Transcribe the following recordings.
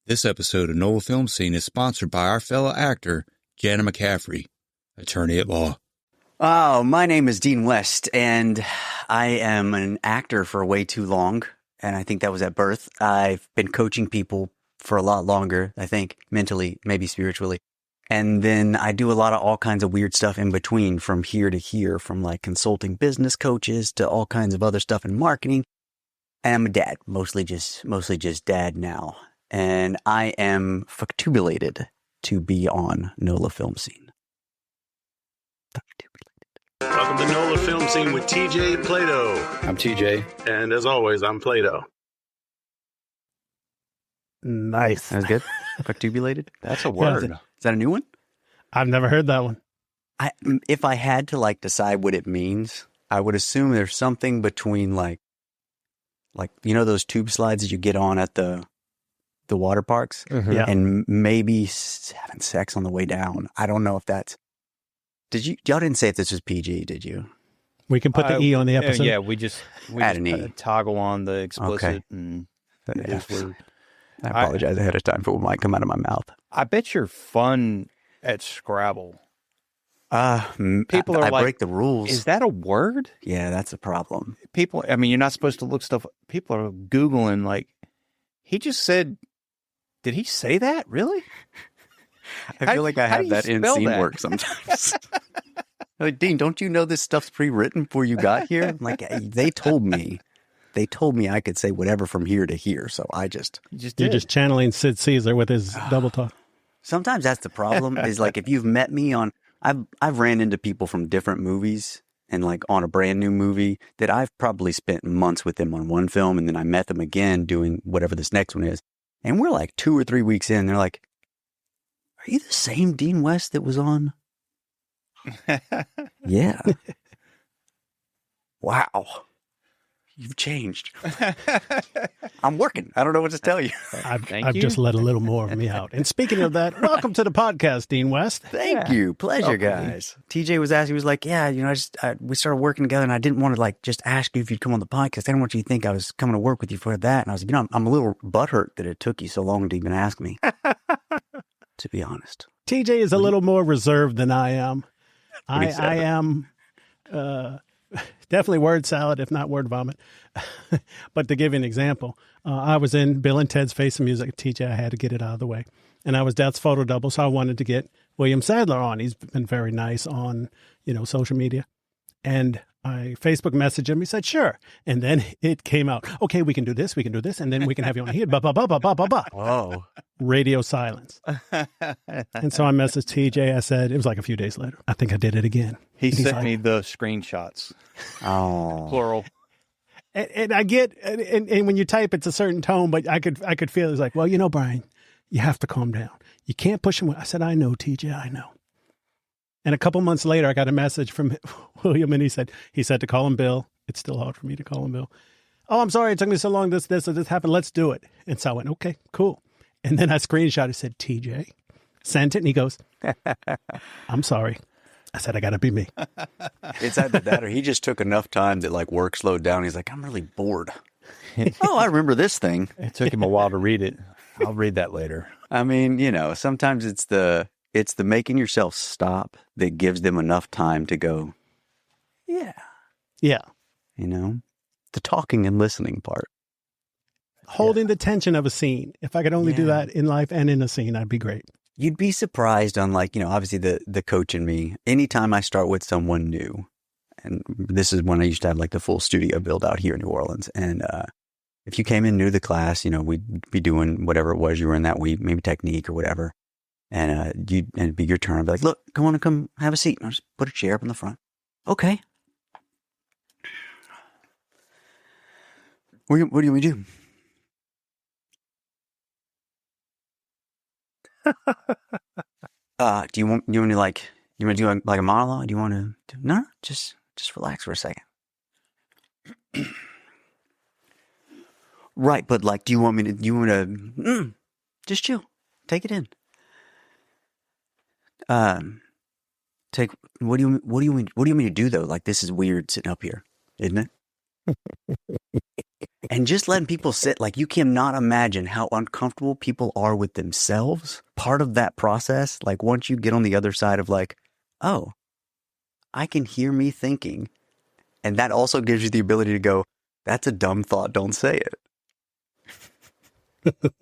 This episode of NOLA Film Scene is sponsored by our fellow actor, Jana McCaffery, attorney at law. Oh, my name is Dean West, and I am an actor for way too long, and I think that was at birth. I've been coaching people for a lot longer, I think, mentally, maybe spiritually. And then I do a lot of all kinds of weird stuff in between, from here to here, from like consulting business coaches to all kinds of other stuff in marketing. And I'm a dad, mostly just dad now. And I am factubulated to be on NOLA Film Scene. Welcome to NOLA Film Scene with TJ and Plaideau. I'm TJ. And as always, I'm Plaideau. Nice. That was good. Factubulated? That's a word. Is that a new one? I've never heard that one. If I had to decide what it means, I would assume there's something between like those tube slides that you get on at the water parks, Yeah. and maybe having sex on the way down. I don't know if that's. Y'all didn't say if this was PG, did you? We can put the E on the episode. Yeah, we Add an E. toggle on the explicit, Okay. and Yeah. it is word. I apologize ahead of time for what might come out of my mouth. I bet you're fun at Scrabble. People are I like, break the rules. Is that a word? Yeah, that's a problem. People, I mean, you're not supposed to look stuff. People are Googling like, he just said, did he say that? Really? I feel like I how do have you that in spell scene that? work sometimes. Like, Dean, don't you know this stuff's pre-written before you got here? I'm like, they told me I could say whatever from here to here, so I just. You're just channeling Sid Caesar with his double talk. Sometimes that's the problem. Is like if you've met me on, I've ran into people from different movies and like on a brand new movie that I've probably spent months with them on one film, and then I met them again doing whatever this next one is, and we're like 2 or 3 weeks in. They're like, "Are you the same Dean West that was on?" Yeah. Wow. You've changed. I'm working. I don't know what to tell you. I've just let a little more of me out. And speaking of that, welcome to the podcast, Dean West. Thank you. Pleasure, guys. TJ was asking, he was like, yeah, we started working together, and I didn't want to just ask you if you'd come on the podcast. I didn't want you to think I was coming to work with you for that. And I was like, I'm a little butthurt that it took you so long to even ask me, to be honest. TJ is a little more reserved than I am. I am definitely word salad, if not word vomit. But to give you an example, I was in Bill and Ted's Face of Music. TJ, I had to get it out of the way. And I was Dad's photo double, so I wanted to get William Sadler on. He's been very nice on, social media. And I Facebook messaged him. He said, sure. And then it came out, okay, we can do this, and then we can have you on here. Blah, blah, blah, blah, blah, blah, blah. Whoa. Radio silence. And so I messaged TJ. I said, it was like a few days later. I think I did it again. He He's sent like, me the screenshots. Oh. Plural. And I get, and when you type, it's a certain tone, but I could feel it's like, well, Brian, you have to calm down. You can't push him. I said, I know, TJ, I know. And a couple months later, I got a message from William, and he said to call him Bill. It's still hard for me to call him Bill. Oh, I'm sorry. It took me so long. This happened. Let's do it. And so I went, okay, cool. And then I screenshot. I said, TJ, sent it. And he goes, I'm sorry. I said, I got to be me. It's either that or he just took enough time that work slowed down. He's like, I'm really bored. Oh, I remember this thing. It took him a while to read it. I'll read that later. I mean, sometimes it's the making yourself stop that gives them enough time to go, yeah. Yeah. The talking and listening part. Holding the tension of a scene. If I could only do that in life and in a scene, I'd be great. You'd be surprised on obviously the coach and me, anytime I start with someone new, and this is when I used to have the full studio build out here in New Orleans. And if you came in new to the class, we'd be doing whatever it was you were in that week, maybe technique or whatever. And it'd be your turn. I'd be like, look, come have a seat. And I'll just put a chair up in the front. Okay. What do we do? Do you want me to you want to do a monologue? Do you want to no? Just relax for a second. Right, but do you want to just chill. Take it in. What do you mean to do though? This is weird sitting up here, isn't it? And just letting people sit, like you cannot imagine how uncomfortable people are with themselves. Part of that process, like once you get on the other side of like, oh, I can hear me thinking. And that also gives you the ability to go, that's a dumb thought, don't say it.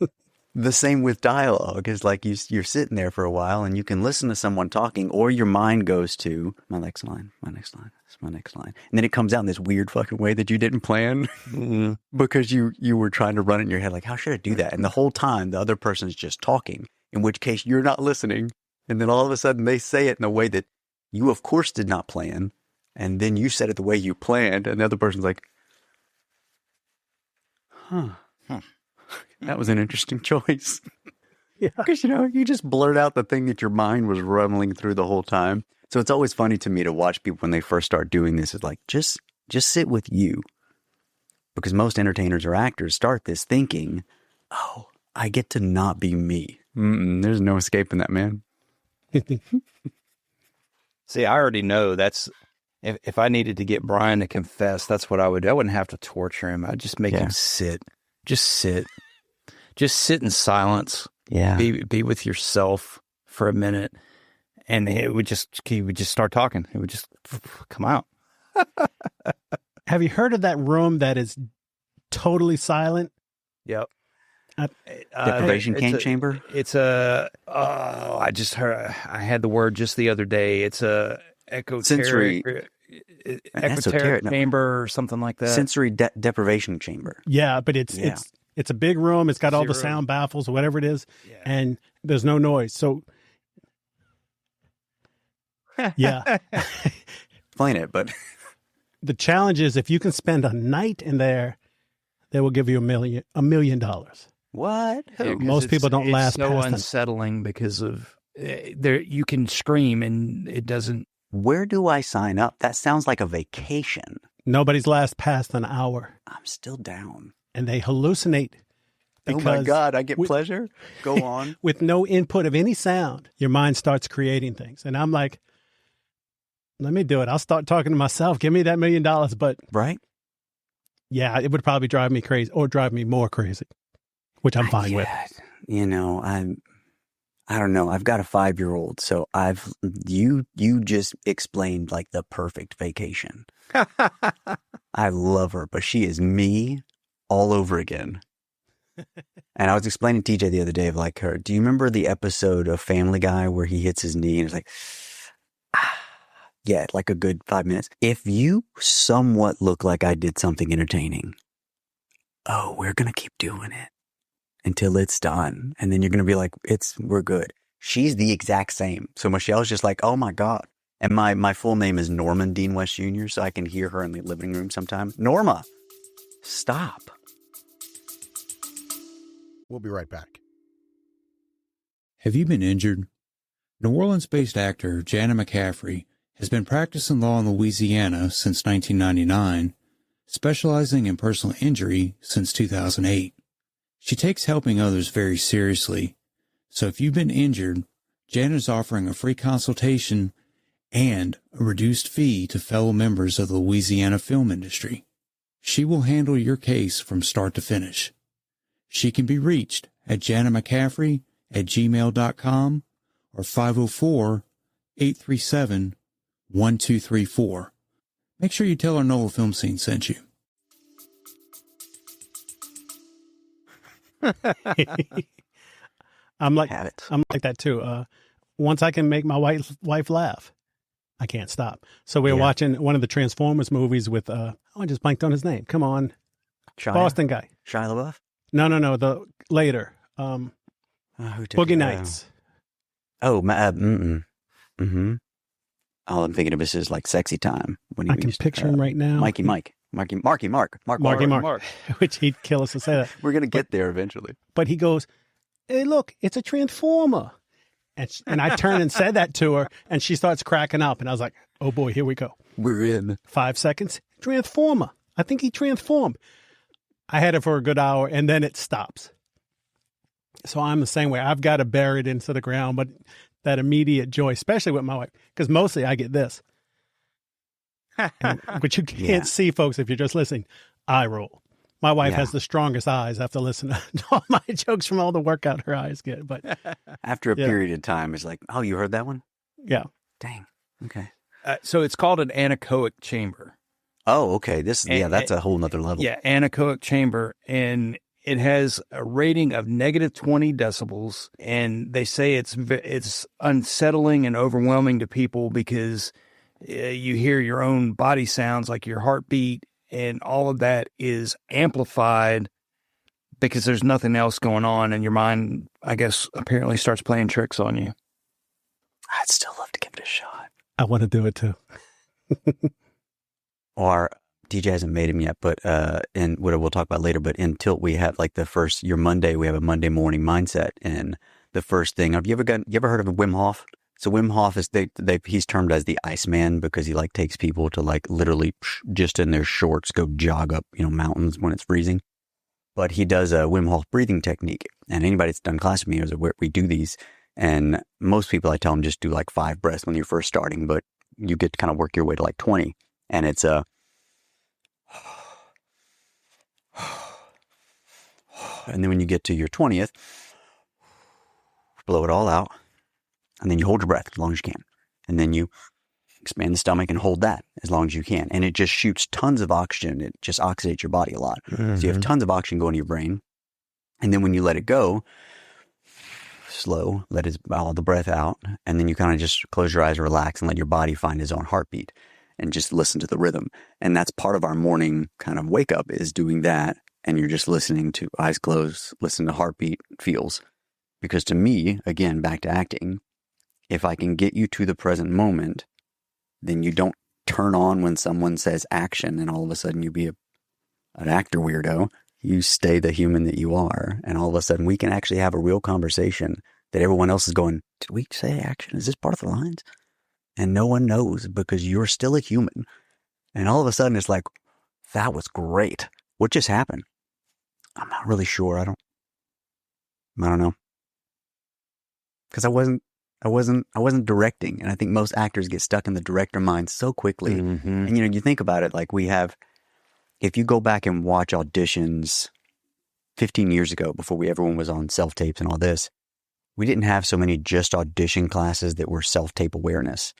The same with dialogue is like you're sitting there for a while and you can listen to someone talking, or your mind goes to my next line, my next line, my next line. And then it comes out in this weird fucking way that you didn't plan because you were trying to run it in your head. Like, how should I do that? And the whole time the other person's just talking, in which case you're not listening. And then all of a sudden they say it in a way that you, of course, did not plan. And then you said it the way you planned. And the other person's like, huh. That was an interesting choice. Yeah. Because, you just blurt out the thing that your mind was rumbling through the whole time. So it's always funny to me to watch people when they first start doing this. It's like, just sit with you. Because most entertainers or actors start this thinking, oh, I get to not be me. There's no escaping that, man. See, I already know that's, if I needed to get Brian to confess, that's what I would do. I wouldn't have to torture him. I'd just make him sit. Just sit. Just sit in silence. Yeah. Be with yourself for a minute. And he would just start talking. It would just come out. Have you heard of that room that is totally silent? Yep. Deprivation chamber? It's I just heard, I had the word just the other day. It's a esoteric chamber or something like that. Sensory deprivation chamber. Yeah, but it's a big room. It's got all the sound baffles or whatever it is, and there's no noise. So, yeah. Explain it, but the challenge is if you can spend a night in there, they will give you $1 million. What? Yeah, most people don't last past past so unsettling because of there. You can scream and it doesn't. Where do I sign up? That sounds like a vacation. Nobody's last past an hour. I'm still down. And they hallucinate. Oh my God, I get pleasure? Go on. With no input of any sound, your mind starts creating things. And I'm like, let me do it. I'll start talking to myself. Give me that $1 million. But right? Yeah, it would probably drive me crazy or drive me more crazy, which I'm fine with. I don't know. I've got a 5-year-old, so you just explained like the perfect vacation. I love her, but she is me all over again. And I was explaining to TJ the other day of like her. Do you remember the episode of Family Guy where he hits his knee and it's like, yeah, like a good 5 minutes. If you somewhat look like I did something entertaining, oh, we're going to keep doing it until it's done. And then you're going to be like, we're good. She's the exact same. So Michelle's just like, oh my God. And my full name is Norman Dean West Jr., so I can hear her in the living room sometimes. Norma, stop. We'll be right back. Have you been injured? New Orleans-based actor Jana McCaffery has been practicing law in Louisiana since 1999, specializing in personal injury since 2008. She takes helping others very seriously, so if you've been injured, Jana's offering a free consultation and a reduced fee to fellow members of the Louisiana film industry. She will handle your case from start to finish. She can be reached at janamccaffery@gmail.com or 504-837-1234. Make sure you tell her NOLA Film Scene sent you. I'm like that too. Once I can make my wife laugh, I can't stop. So we were watching one of the Transformers movies with I just blanked on his name. Come on, Boston guy. Shia LaBeouf? No. The later Boogie Nights. Oh, all I'm thinking of is like Sexy Time. When I can picture him right now. Marky Mark, which he'd kill us to say that. We're gonna get there eventually. But he goes, "Hey, look, it's a Transformer," and I turned and said that to her, and she starts cracking up, and I was like, "Oh boy, here we go. We're in 5 seconds. Transformer. I think he transformed." I had it for a good hour, and then it stops. So I'm the same way. I've got to bury it into the ground, but that immediate joy, especially with my wife, because mostly I get this. But you can't see, folks, if you're just listening. Eye roll. My wife has the strongest eyes. I have to listen to all my jokes from all the workout her eyes get. But after a period of time, it's like, oh, you heard that one? Yeah. Dang. Okay. So it's called an anechoic chamber. Oh, okay. That's a whole nother level. Yeah, anechoic chamber. And it has a rating of negative 20 decibels. And they say it's unsettling and overwhelming to people because you hear your own body sounds, like your heartbeat, and all of that is amplified because there's nothing else going on. And your mind, I guess, apparently starts playing tricks on you. I'd still love to give it a shot. I want to do it too. Or DJ hasn't made him yet, but in what we'll talk about later. But in Tilt, we have like your Monday. We have a Monday morning mindset, and the first thing. Have you ever heard of Wim Hof? So Wim Hof is he's termed as the Iceman because he like takes people to like literally just in their shorts go jog up mountains when it's freezing. But he does a Wim Hof breathing technique, and anybody that's done class with me knows that we do these. And most people, I tell them just do like 5 breaths when you're first starting, but you get to kind of work your way to like 20. And it's and then when you get to your 20th, blow it all out. And then you hold your breath as long as you can. And then you expand the stomach and hold that as long as you can. And it just shoots tons of oxygen. It just oxidates your body a lot. Mm-hmm. So you have tons of oxygen going to your brain. And then when you let it go, slow, let all the breath out. And then you kind of just close your eyes, relax, and let your body find its own heartbeat and just listen to the rhythm. And that's part of our morning kind of wake up is doing that. And you're just listening to eyes closed, listen to heartbeat, feels. Because to me, again, back to acting, if I can get you to the present moment, then you don't turn on when someone says action and all of a sudden you be an actor weirdo. You stay the human that you are. And all of a sudden we can actually have a real conversation that everyone else is going, did we say action? Is this part of the lines? And no one knows because you're still a human. And all of a sudden it's like, that was great. What just happened? I'm not really sure. I don't know. Because I wasn't directing. And I think most actors get stuck in the director mind so quickly. Mm-hmm. And you think about it, like if you go back and watch auditions 15 years ago, before everyone was on self-tapes and all this, we didn't have so many just audition classes that were self-tape awareness.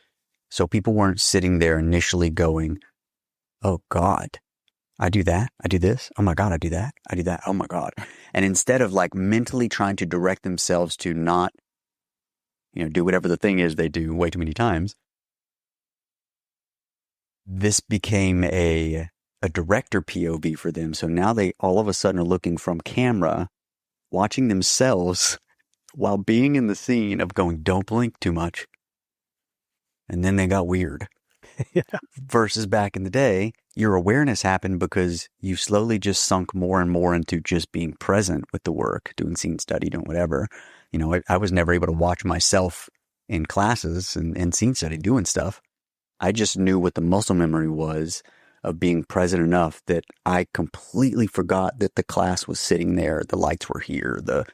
So people weren't sitting there initially going, oh God, I do that. I do this. Oh my God, I do that. I do that. Oh my God. And instead of like mentally trying to direct themselves to not, do whatever the thing is they do way too many times, this became a director POV for them. So now they all of a sudden are looking from camera, watching themselves while being in the scene of going, don't blink too much. And then they got weird. Yeah. Versus back in the day, your awareness happened because you slowly just sunk more and more into just being present with the work, doing scene study, doing whatever. I was never able to watch myself in classes and scene study doing stuff. I just knew what the muscle memory was of being present enough that I completely forgot that the class was sitting there. The lights were here, the,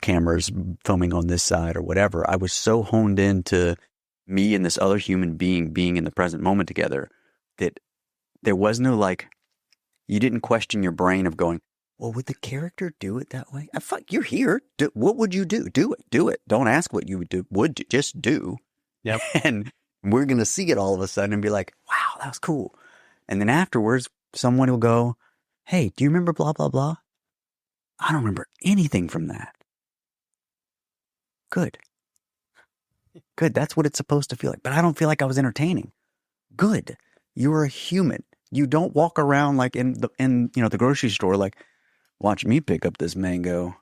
cameras filming on this side or whatever. I was so honed into me and this other human being in the present moment together that there was no you didn't question your brain of going, well, would the character do it that way? Fuck, you're here. What would you do? Do it. Don't ask what you would do. Just do. Yep. And we're going to see it all of a sudden and be like, wow, that was cool. And then afterwards, someone will go, hey, do you remember blah, blah, blah? I don't remember anything from that. Good. That's what it's supposed to feel like. But I don't feel like I was entertaining. Good. You're a human. You don't walk around like in the grocery store like, watch me pick up this mango.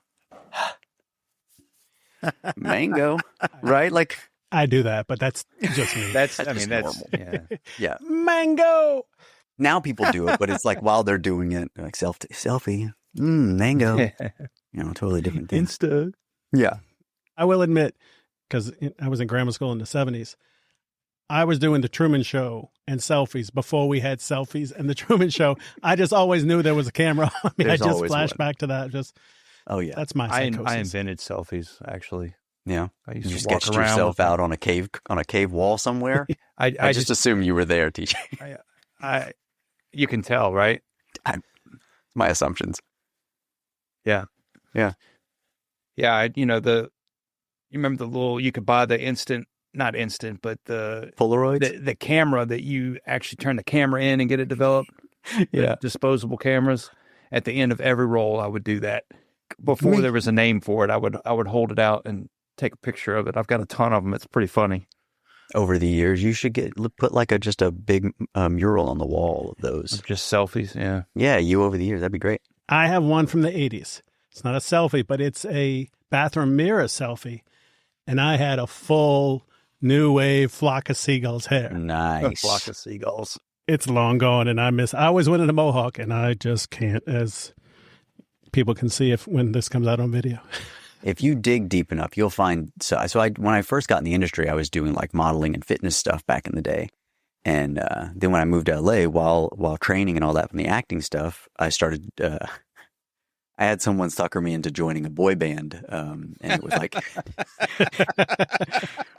Mango, right? Like I do that, but that's just me. that's normal. Yeah. Mango. Now people do it, but it's like while they're doing it, like selfie, mango. Totally different thing. Insta. Yeah. I will admit, because I was in grammar school in the 70s, I was doing the Truman Show and selfies before we had selfies. And the Truman Show, I just always knew there was a camera on me. There's I just always flashed one. back to that. Oh yeah, that's my psychosis. I invented selfies, actually. Yeah, I used you to walk sketched around yourself out on a cave wall somewhere. I just assume you were there, TJ. You can tell, right? My assumptions. Yeah. Yeah. Yeah. You remember you could buy the not instant, but the Polaroids? the camera that you actually turn the camera in and get it developed. Yeah. The disposable cameras. At the end of every roll, I would do that. Before there was a name for it, I would hold it out and take a picture of it. I've got a ton of them. It's pretty funny. Over the years, you should put like just a big mural on the wall of those. Just selfies, yeah. Yeah, you over the years. That'd be great. I have one from the 80s. It's not a selfie, but it's a bathroom mirror selfie. And I had a full new wave flock of seagulls hair. Nice. Flock of seagulls. It's long gone, and I always wanted a mohawk, and I just can't, as people can see when this comes out on video. If you dig deep enough, you'll find. When I first got in the industry, I was doing like modeling and fitness stuff back in the day. And then when I moved to LA, while training and all that from the acting stuff, I started. I had someone sucker me into joining a boy band, and it was like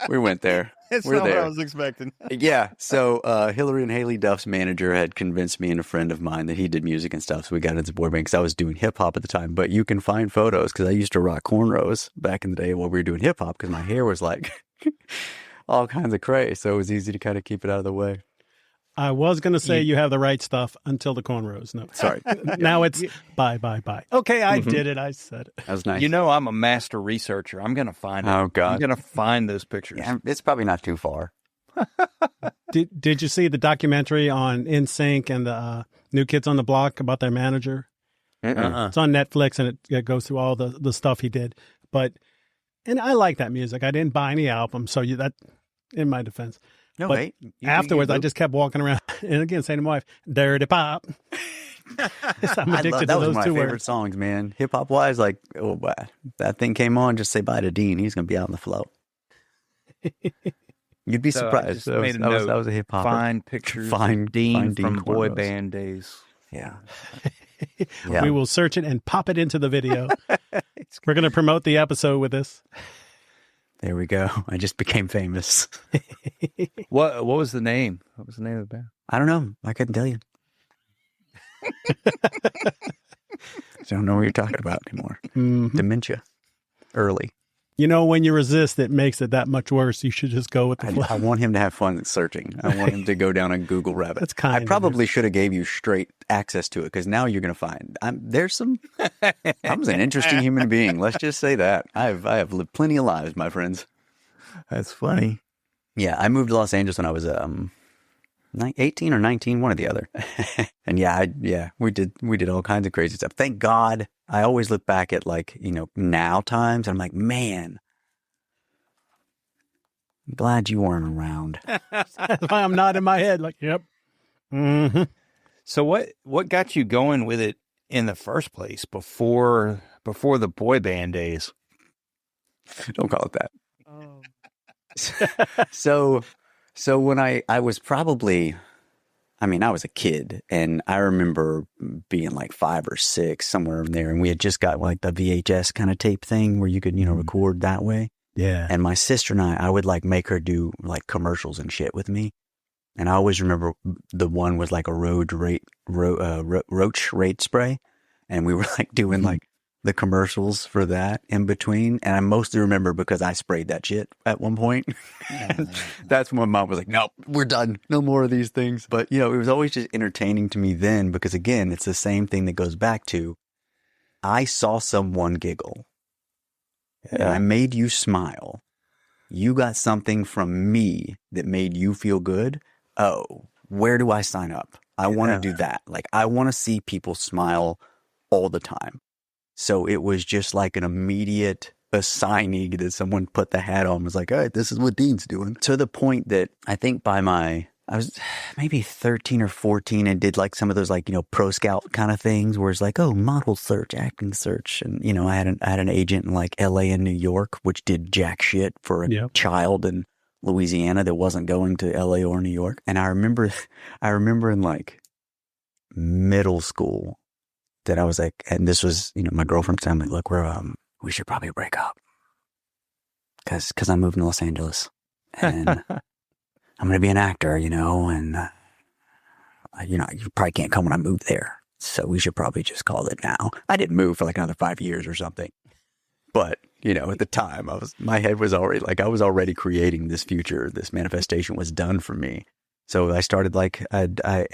we went there. That's We're not there. what I was expecting. Yeah. So Hillary and Haley Duff's manager had convinced me and a friend of mine that he did music and stuff. So we got into boy band because I was doing hip hop at the time. But you can find photos because I used to rock cornrows back in the day while we were doing hip hop because my hair was like all kinds of cray. So it was easy to kind of keep it out of the way. I was going to say you have the right stuff until the cornrows. No, Sorry. Now it's bye. Okay, I did it. I said it. That was nice. I'm a master researcher. I'm going to find it. Oh, God. I'm going to find those pictures. Yeah, it's probably not too far. Did you see the documentary on NSYNC and the New Kids on the Block about their manager? It's on Netflix, and it goes through all the stuff he did. And I like that music. I didn't buy any album, so that in my defense. No, but wait. Afterwards, I just kept walking around, and again saying to my wife, "Dirty pop." I'm addicted to that was those my two favorite words. songs, man. Hip hop wise, like that thing came on. Just say bye to Dean. He's gonna be out on the flow. You'd be So I surprised. just That made was, a that was a hip hop. Find pictures Find of Dean Dean from boy cornrows. band days. Yeah. We will search it and pop it into the video. We're going to promote the episode with this. There we go. I just became famous. What was the name? What was the name of the band? I don't know. I couldn't tell you. I don't know what you're talking about anymore. Mhm. Dementia. Early. When you resist, it makes it that much worse. You should just go with the flow. I want him to have fun searching. I want him to go down a Google rabbit. That's kind I of probably should have gave you straight access to it because now you're going to find I was an interesting human being. Let's just say that. I have lived plenty of lives, my friends. That's funny. Yeah, I moved to Los Angeles when I was 18 or 19, one or the other. And we did all kinds of crazy stuff. Thank God. I always look back at now times and I'm like, man, I'm glad you weren't around. That's why I'm nodding my head like, yep. Mm-hmm. So what got you going with it in the first place before the boy band days? Don't call it that. So when I was probably, I was a kid and I remember being like 5 or 6 somewhere in there. And we had just got like the VHS kind of tape thing where you could, record that way. Yeah. And my sister and I would like make her do like commercials and shit with me. And I always remember the one was like a roach rate spray. And we were like doing like the commercials for that in between. And I mostly remember because I sprayed that shit at one point. That's when Mom was like, nope, we're done. No more of these things. But, it was always just entertaining to me then because, again, it's the same thing that goes back to I saw someone giggle and I made you smile. You got something from me that made you feel good. Oh, where do I sign up? I want to do that. Like, I want to see people smile all the time. So it was just like an immediate assigning that someone put the hat on, was like, all right, this is what Dean's doing. To the point that I think I was maybe 13 or 14 and did like some of those like, pro scout kind of things where it's like, oh, model search, acting search. And, I had an agent in like LA and New York, which did jack shit for a child in Louisiana that wasn't going to LA or New York. And I remember in like middle school, that I was like, and this was, my girlfriend's family, look, we should probably break up. Cause I'm moving to Los Angeles and I'm going to be an actor, and, you probably can't come when I move there. So we should probably just call it now. I didn't move for like another 5 years or something. But, you know, at the time, my head was already like, I was already creating this future. This manifestation was done for me. So I started I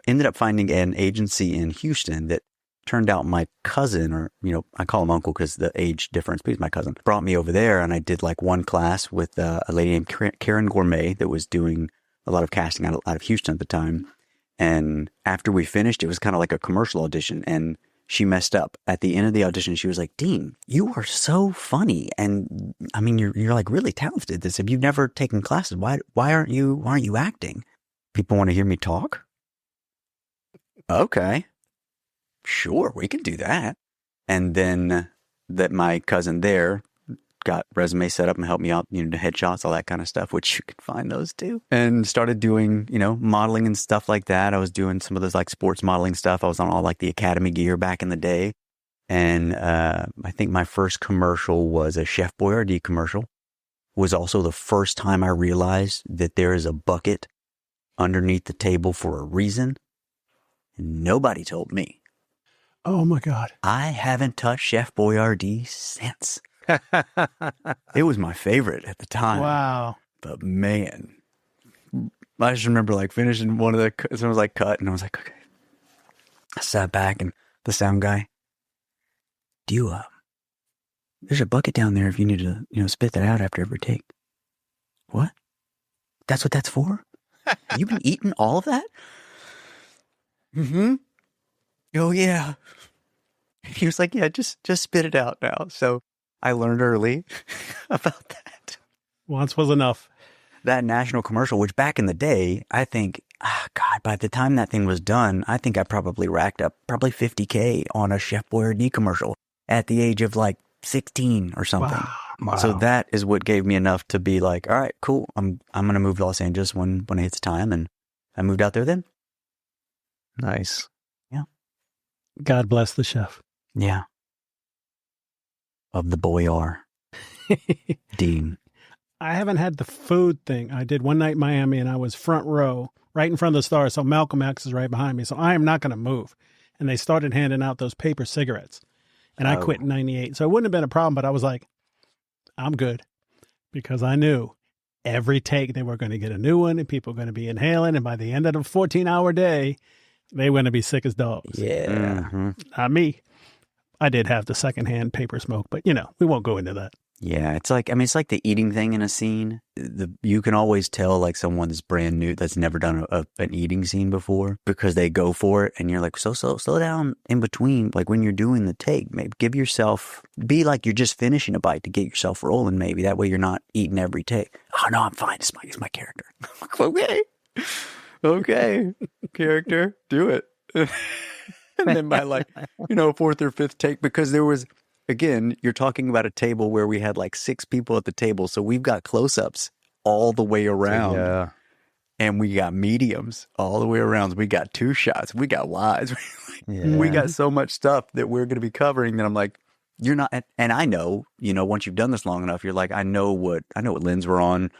ended up finding an agency in Houston that turned out my cousin, or, you know, I call him uncle because the age difference, but he's my cousin, brought me over there. And I did like one class with a lady named Karen Gourmet that was doing a lot of casting out of Houston at the time. And after we finished, it was kind of like a commercial audition, and she messed up. At the end of the audition, she was like, Dean, you are so funny. And I mean, you're like really talented at this. If you've never taken classes, why aren't you acting? People want to hear me talk? Okay. Sure, we can do that. And then that my cousin there got resume set up and helped me out, you know, the headshots, all that kind of stuff, which you could find those too. And started doing, you know, modeling and stuff like that. I was doing some of those like sports modeling stuff. I was on all like the Academy gear back in the day. And I think my first commercial was a Chef Boyardee commercial. Was also the first time I realized that there is a bucket underneath the table for a reason. And nobody told me. Oh my God. I haven't touched Chef Boyardee since. It was my favorite at the time. Wow. But man, I just remember like finishing one of the, someone was like cut, and I was like, okay. I sat back, and the sound guy, do you, there's a bucket down there if you need to, you know, spit that out after every take. What? That's what that's for? You've been eating all of that? Mm-hmm. Oh yeah. He was like, yeah, just spit it out now. So I learned early about that. Once was enough. That national commercial, which back in the day, I think, God, by the time that thing was done, I think I probably racked up probably $50K on a Chef Boyardee commercial at the age of like 16 or something. Wow. So that is what gave me enough to be like, all right, cool. I'm going to move to Los Angeles when it hits time. And I moved out there then. Nice. God bless the chef. Yeah. Of the Boyar. Dean. I haven't had the food thing. I did one night in Miami, and I was front row, right in front of the stars. So Malcolm X is right behind me. So I am not going to move. And they started handing out those paper cigarettes. And I quit in 98. So it wouldn't have been a problem, but I was like, I'm good. Because I knew every take they were going to get a new one, and people were going to be inhaling. And by the end of the 14-hour day, they were going to be sick as dogs. Yeah. Mm-hmm. Not me. I did have the secondhand paper smoke, but, you know, we won't go into that. Yeah, it's like, I mean, it's like the eating thing in a scene. You can always tell like someone that's brand new, that's never done an eating scene before, because they go for it, and you're like, so slow down in between. Like when you're doing the take, maybe give yourself, be like you're just finishing a bite to get yourself rolling. Maybe that way you're not eating every take. Oh no, I'm fine. It's my character. Okay, character, do it. And then by like, you know, fourth or fifth take, because there was, again, you're talking about a table where we had like 6 people at the table. So we've got close-ups all the way around. Yeah. And we got mediums all the way around. We got 2 shots. We got wides. We got so much stuff that we're going to be covering that I'm like, you're not, and I know, you know, once you've done this long enough, you're like, I know what lens we're on.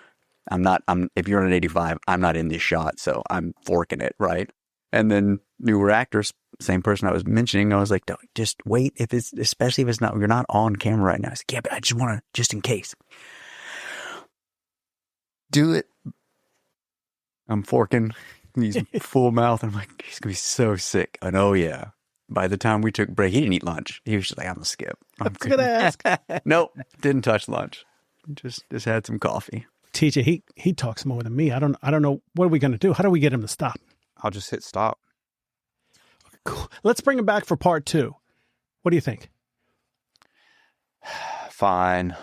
If you're on an 85, I'm not in this shot. So I'm forking it. Right. And then newer actors, same person I was mentioning, I was like, don't, just wait, especially if you're not on camera right now. I was like, yeah, but I just want to, just in case. Do it. I'm forking. He's full mouth. I'm like, he's going to be so sick. And oh yeah. By the time we took break, he didn't eat lunch. He was just like, I'm going to skip. I was going to ask. Nope. Didn't touch lunch. Just had some coffee. TJ, he talks more than me. I don't know. What are we going to do? How do we get him to stop? I'll just hit stop. Cool. Let's bring him back for part 2. What do you think? Fine.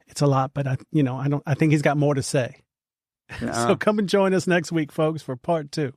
It's a lot, but I think he's got more to say. No. So come and join us next week, folks, for part 2.